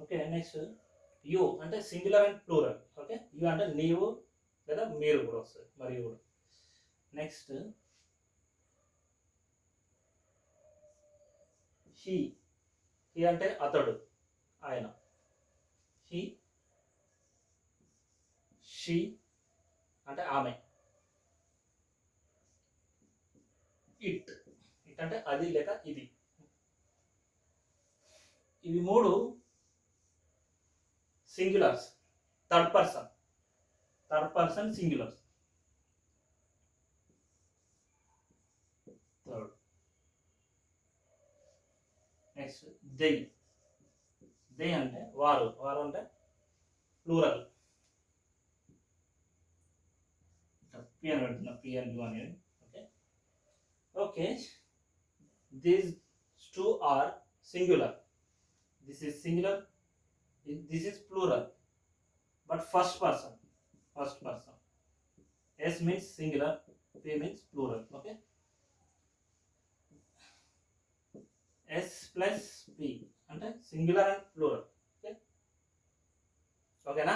Okay, next you అంటే singular and plural. Okay, you అంటే నీవు లేదా మీరు కూడా వస్తుంది, మరియు కూడా. నెక్స్ట్ హీ, హీ అంటే అతడు, ఆయన. హీ, షీ అంటే ఆమె. ఇట్, ఇట్ అంటే అది లేక ఇది. ఇవి మూడు singulars, third person singulars. Third. Next they, they అంటే వారు, వారు అంటే ప్లూరల్. పి అని పెడుతున్నా, పి అని యు అనేది. Okay, okay, these two are singular. This is singular, this is plural, but first person. S means singular, P means plural. Okay, S plus P అంటే singular and plural. Okay, ఓకేనా?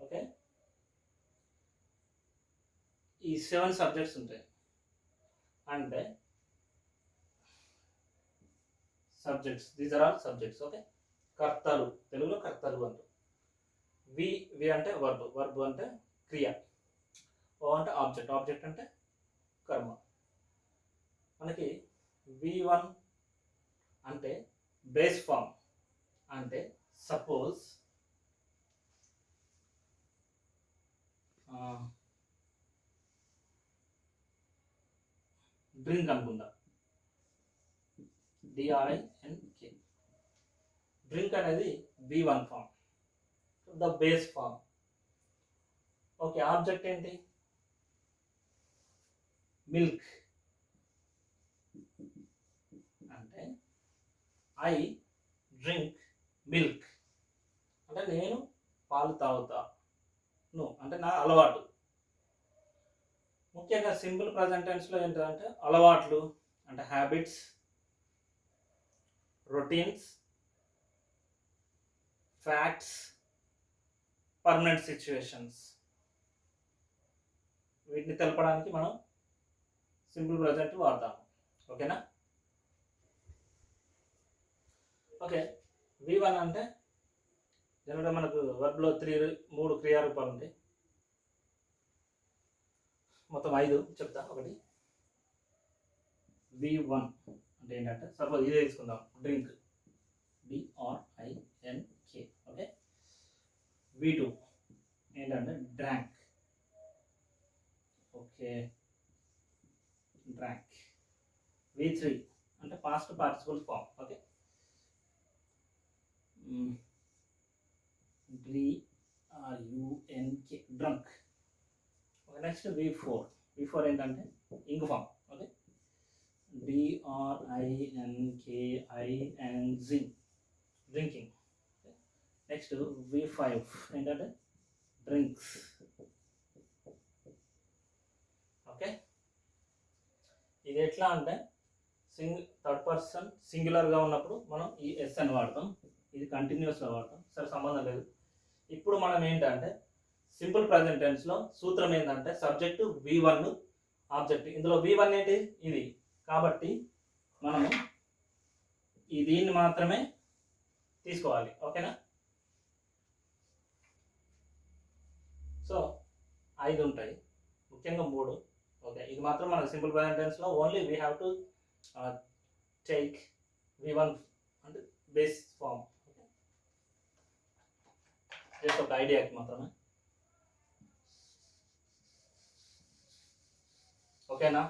Okay, ఈ 7 subjects ఉంటాయి. అంటే subjects, these are all subjects. Okay, కర్తలు, తెలుగులో కర్తలు అంటారు. వి, వి అంటే వర్బ్, వర్బ్ అంటే క్రియ. ఓ అంటే ఆబ్జెక్ట్, ఆబ్జెక్ట్ అంటే కర్మ. మనకి V1 అంటే బేస్ ఫామ్. అంటే సపోజ్ డ్రింక్ అనుకుందా, DRINK. డ్రింక్ అనేది V1 form, the base form. Okay, object ఏంటి? మిల్క్. అంటే ఐ డ్రింక్ మిల్క్ అంటే నేను పాలు తాగుతా. అంటే నా అలవాటు. ముఖ్యంగా సింపుల్ ప్రజెంట్ టెన్స్లో ఏంటంటే అలవాట్లు అంటే habits, routines, facts, permanent situations. వీటిని తెలపడానికి మనం సింపుల్ ప్రజెంట్ వాడతాము. ఓకేనా? ఓకే, V1 అంటే జనరల్గా మనకు వర్బ్లో 3 క్రియారూపాలు ఉంటాయి, మొత్తం 5 చెప్తా. ఒకటి V1 అంటే ఏంటంటే సపోజ్ ఇదే తీసుకుందాం, డ్రింక్, DRINK. ఓకే, V2 ఏంటంటే డ్రాంక్. Okay, drank. V3 అంటే past participle form. Okay, DRUNK, drunk. Okay, next V4 ఏంటంటే ing form. Okay, DRINKING, drinking. Next V5 ఏంటంటే డ్రింక్స్. ఓకే, ఇది ఎట్లా అంటే థర్డ్ పర్సన్ సింగులర్గా ఉన్నప్పుడు మనం ఈ ఎస్ అని వాడతాం, ఇది కంటిన్యూస్గా వాడతాం, సరే సంబంధం లేదు. ఇప్పుడు మనం ఏంటంటే సింపుల్ ప్రజెంట్ టెన్స్లో సూత్రం ఏంటంటే సబ్జెక్టు V1, ఆబ్జెక్ట్. ఇందులో V1 ఏంటి? ఇది. కాబట్టి మనము దీన్ని మాత్రమే తీసుకోవాలి. ఓకేనా? సో 5 ఉంటాయి, ముఖ్యంగా 3. ఓకే, ఇది మాత్రం మన సింపుల్ ప్రజెంట్ టెన్స్లో only we have to take V1 అంటే బేస్ ఫామ్. ఓకే, జస్ట్ ఒక ఐడియాకి మాత్రమే. ఓకేనా?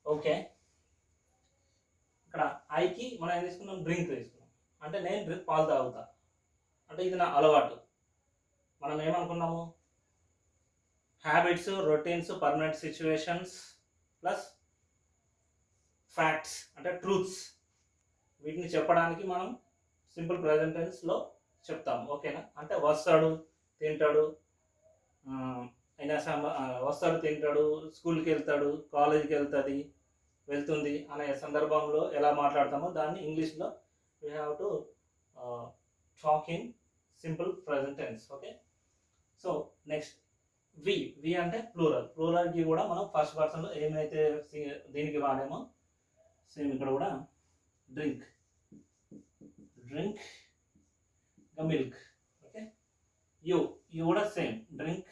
ఓకే, ఇక్కడ ఐకి మనం ఏం తీసుకున్నాం? డ్రింక్ తీసుకున్నాం. అంటే నేను పాలు తాగుతా, అంటే ఇది నా అలవాటు. మనం ఏమనుకున్నాము? Habits, routines, permanent situations plus facts అంటే ట్రూత్స్. వీటిని చెప్పడానికి మనం సింపుల్ ప్రెజెంట్ టెన్స్లో చెప్తాము. ఓకేనా? అంటే వస్తాడు, తింటాడు, ఆయన ఆయన వస్తాడు, తింటాడు, స్కూల్కి వెళ్తాడు, కాలేజీకి వెళ్తుంది అనే సందర్భంలో ఎలా మాట్లాడతామో దాన్ని ఇంగ్లీష్లో we have to talk in simple present tense. Okay, so next V అంటే ప్లూరల్కి కూడా మనం ఫస్ట్ పర్సన్లో ఏమైతే దీనికి వాడామో సేమ్ ఇక్కడ కూడా డ్రింక్ ఇంకా మిల్క్. ఓకే, యూ కూడా సేమ్ డ్రింక్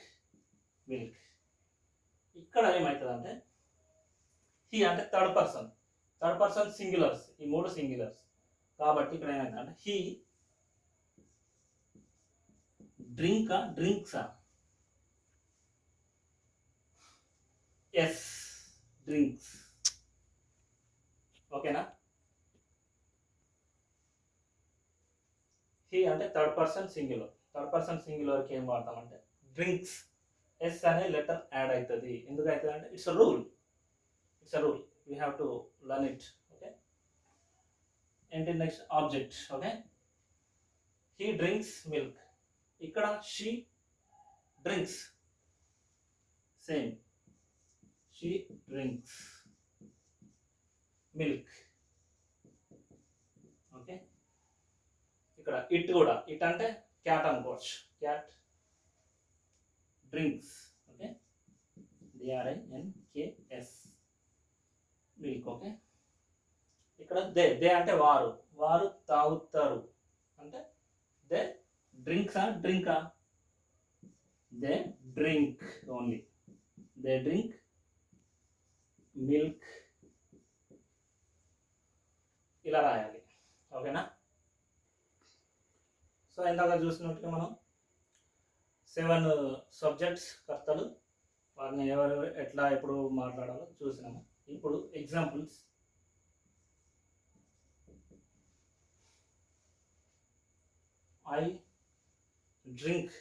మిల్క్. ఇక్కడ ఏమవుతుంది అంటే హీ అంటే థర్డ్ పర్సన్ సింగులర్స్, ఈ మూడు సింగులర్స్ కాబట్టి ఇక్కడ ఏమవుతుందంటే హీ డ్రింక్సా ఎస్ డ్రింక్స్. ఓకేనా, హీ అంటే థర్డ్ పర్సన్ సింగులర్కి ఏం వాడతామంటే డ్రింక్స్, ఎస్ అనే లెటర్ యాడ్ అవుతుంది. ఎందుకు అవుతుంది అంటే it's a rule we have to learn it. Okay, ఏంటి next object. Okay, he drinks milk. ఇక్కడ she drinks, same she drinks milk. Okay, ఇక్కడ ఇట్ అంటే క్యాట్ అనుకోవచ్చు, cat drinks. Okay, DRINKS milk. Okay, ఇక్కడ దే అంటే వారు తాగుతారు అంటే దే డ్రింకా they drink only, they drink milk, ఇలా రాయాలి. ఓకేనా, సో ఇందాక చూసినట్టుగా మనం 7 సబ్జెక్ట్స్ కర్తలు, వారిని ఎవరు ఎట్లా ఎప్పుడు మాట్లాడాలో చూసినాము. ఇప్పుడు ఎగ్జాంపుల్స్. ఐ డ్రింక్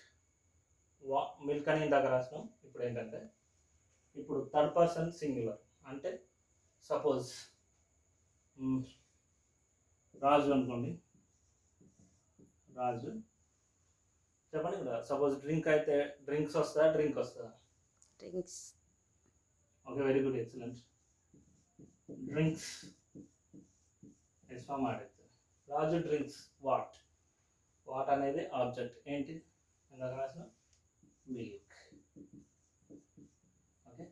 మిల్క్ అని ఇందాక రాసినాం. ఇప్పుడు ఏంటంటే ఇప్పుడు థర్డ్ పర్సన్ సింగులర్ అంటే సపోజ్ రాజు అనుకోండి, రాజు చెప్పండి. సపోజ్ డ్రింక్ అయితే డ్రింక్స్ వస్తుందా, డ్రింక్ వస్తుందా? Drinks. Okay, very good, excellent. Drinks S form ఆడైతే రాజు డ్రింక్స్ వాట్ అనేది ఆబ్జెక్ట్. ఏంటి ఇందాక రాసిన మిల్క్. ఓకే,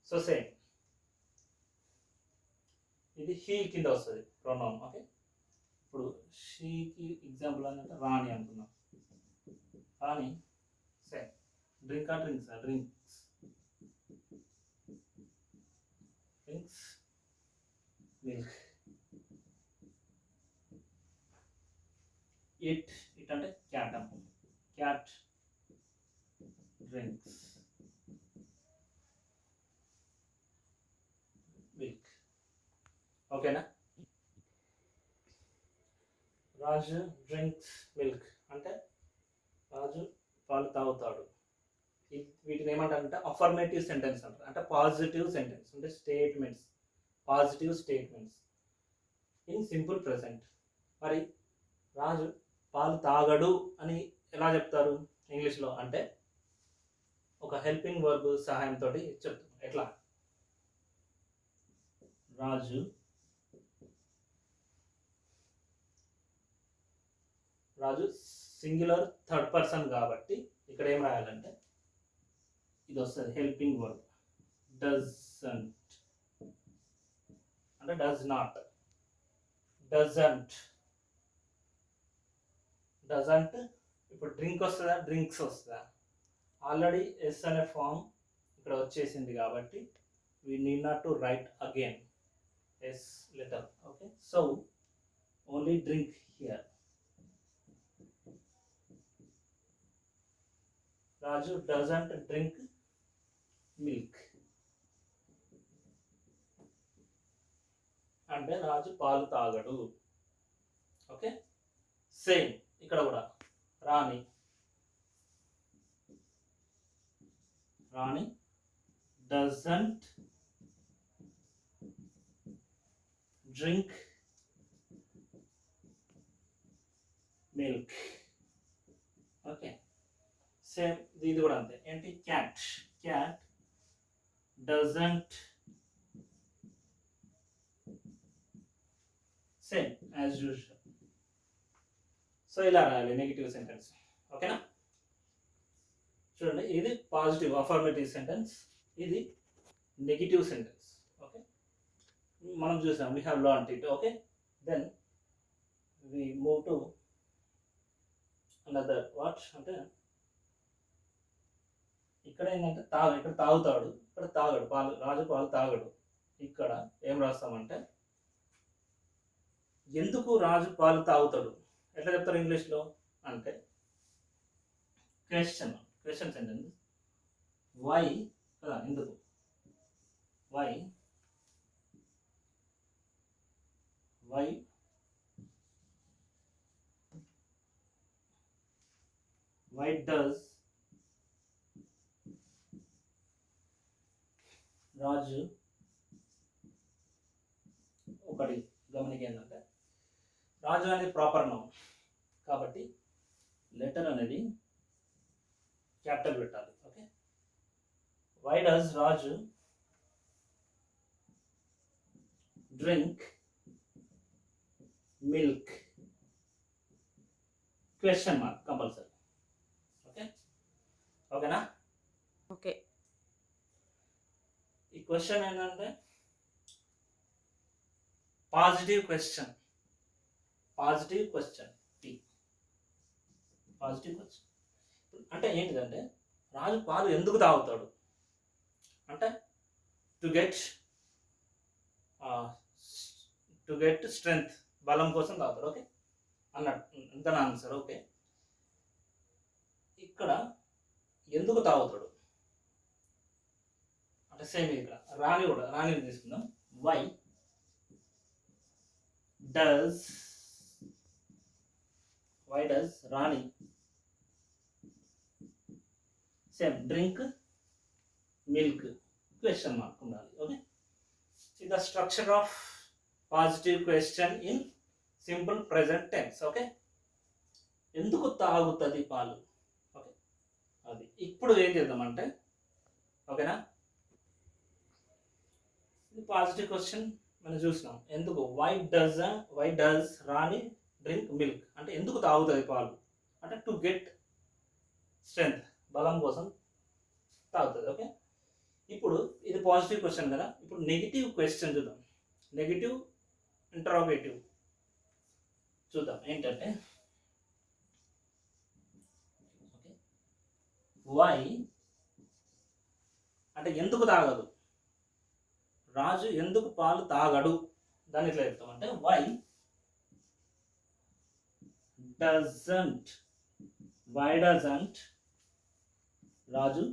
సో సేమ్ ఇది హీ కింద వస్తుంది ప్రొనౌన్. ఓకే, ఇప్పుడు షీకి ఎగ్జాంపుల్ అంటే రాణి అనుకున్నాం. రాణి సేమ్ డ్రింక్సా డ్రింక్స్ మిల్క్. ఇట్ అంటే క్యాట్ అనుకుంటాం, క్యాట్ డ్రింక్స్ మిల్క్. ఓకేనా, రాజు డ్రింక్స్ మిల్క్ అంటే రాజు పాలు తాగుతాడు. వీటిని ఏమంటారంటే అఫర్మేటివ్ సెంటెన్స్ అంటారు, అంటే పాజిటివ్ సెంటెన్స్, అంటే positive statements in simple present. మరి రాజు పాలు తాగడు అని ఎలా చెప్తారు ఇంగ్లీష్లో అంటే ఒక హెల్పింగ్ వర్బ్ సహాయంతో చెప్తాం. ఎట్లా? రాజు సింగులర్ థర్డ్ పర్సన్ కాబట్టి ఇక్కడ ఏం రాయాలంటే ఇది వస్తుంది హెల్పింగ్ వర్బ్ డజంట్ అంటే డస్ నాట్, డజంట్. ఇప్పుడు డ్రింక్ వస్తుందా, డ్రింక్స్ వస్తుందా? ఆల్రెడీ ఎస్ అనే ఫామ్ ఇక్కడ వచ్చేసింది కాబట్టి we need not to write again s letter. Okay, so only drink here. Raju doesn't drink milk. అంటే రాజు పాలు తాగడు. ఓకే, సేమ్ ఇక్కడ కూడా Rani doesn't drink milk. Okay, same ఇది కూడా అంతే. ఏంటి? Cat. Cat doesn't. Same as usual. So ఇలా రాయాలి నెగిటివ్ సెంటెన్స్. ఓకేనా? చూడండి, ఇది పాజిటివ్ అఫర్మేటివ్ సెంటెన్స్, ఇది నెగిటివ్ సెంటెన్స్. ఓకే, మనం చూసాం, we have learned it. Okay, then we move to another. What అంటే ఇక్కడ ఏంటంటే ఇక్కడ తాగుతాడు, ఇక్కడ తాగడు, పాలు రాజు పాలు తాగడు. ఇక్కడ ఏం రాస్తామంటే ఎందుకు రాజు పాలు తాగుతాడు ఎట్లా చెప్తారు ఇంగ్లీష్లో అంటే క్వశ్చన్ సెంటెన్స్. వై కదా, ఎందుకు, వై డస్ రాజు. ఒకటి గమనిక ఏంటంటే రాజు అనేది ప్రాపర్ నౌన్ కాబట్టి లెటర్ అనేది క్యాపిటల్ పెట్టాలి. Okay, why does Raju drink milk? Question mark compulsory. Okay, ఓకేనా? ఓకే. ఈ క్వశ్చన్ ఏంటంటే పాజిటివ్ క్వశ్చన్. పాజిటివ్ క్వశ్చన్ అంటే ఏంటిదంటే రాజు పాలు ఎందుకు తాగుతాడు అంటే టు గెట్ స్ట్రెంగ్త్, బలం కోసం తాగుతాడు. ఓకే అన్నట్టు ఎంత ఆన్సర్. ఓకే, ఇక్కడ ఎందుకు తాగుతాడు అంటే సేమ్ ఇక్కడ రాణిని తీసుకుందాం. Why does Rani same drink milk? Question mark ఉండాలి. ఓకే, ఇది the structure of positive question in simple present tense. Okay, ఎందుకు తాగుతుంది పాలు? ఓకే, అది ఇప్పుడు ఏం చేద్దామంటే, ఓకేనా, ఇది పాజిటివ్ క్వశ్చన్ మనం చూసినాం. ఎందుకు, why does Rani drink milk అంటే ఎందుకు తాగుతుంది పాలు అంటే టు గెట్ స్ట్రెంగ్త్, బలం కోసం తాగుతుంది. ఓకే, ఇప్పుడు ఇది పాజిటివ్ క్వశ్చన్ కదా. ఇప్పుడు నెగిటివ్ క్వశ్చన్ చూద్దాం, నెగిటివ్ ఇంటరాగేటివ్ చూద్దాం. ఏంటంటే వై అంటే ఎందుకు తాగదు, రాజు ఎందుకు పాలు తాగడు, దాన్ని ఎట్లా చెప్తామంటే why doesn't Raju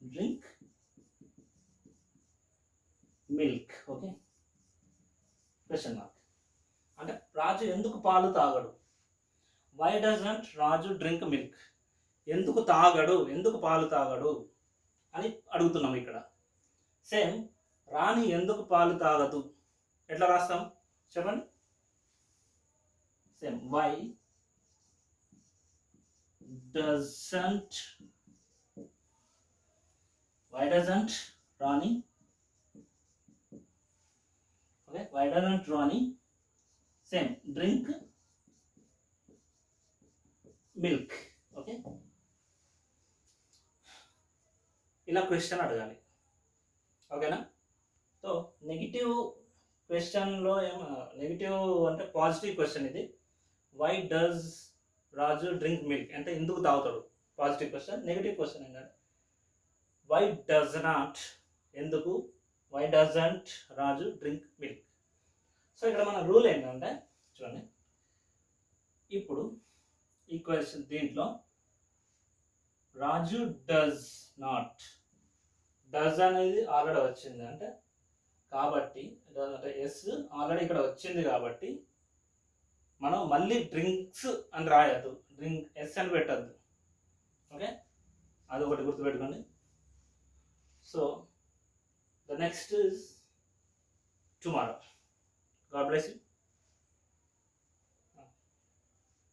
drink milk? Okay, question mark అంటే రాజు ఎందుకు పాలు తాగడు. Why doesn't Raju drink milk? ఎందుకు పాలు తాగడు అని అడుగుతున్నాం ఇక్కడ. సేమ్ రాణి ఎందుకు పాలు తాగదు ఎట్లా రాస్తాం చెప్పండి. Same why doesn't Rani, okay, why doesn't Rani same drink milk? Okay, ఇలా క్వశ్చన్ అడగాలి. ఓకేనా? సో నెగిటివ్ క్వశ్చన్లో నెగిటివ్ అంటే పాజిటివ్ క్వశ్చన్ ఇది. Why does Raju drink milk అంటే ఎందుకు తాగుతాడు, పాజిటివ్ క్వశ్చన్. నెగిటివ్ క్వశ్చన్ ఏంటంటే వై డస్ నాట్ ఎందుకు, why doesn't Raju drink milk. So ఇక్కడ మన రూల్ ఏంటంటే చూడండి, ఇప్పుడు ఈ క్వశ్చన్ దీంట్లో రాజు డస్ నాట్, డస్ అనేది ఆల్రెడీ వచ్చింది అంటే కాబట్టి అంటే ఎస్ ఆల్రెడీ ఇక్కడ వచ్చింది కాబట్టి మనం మళ్ళీ డ్రింక్స్ అని రాయద్దు, డ్రింక్ ఎస్ అని పెట్టద్దు. ఓకే, అది ఒకటి గుర్తుపెట్టుకోండి. So the next is tomorrow. God bless you.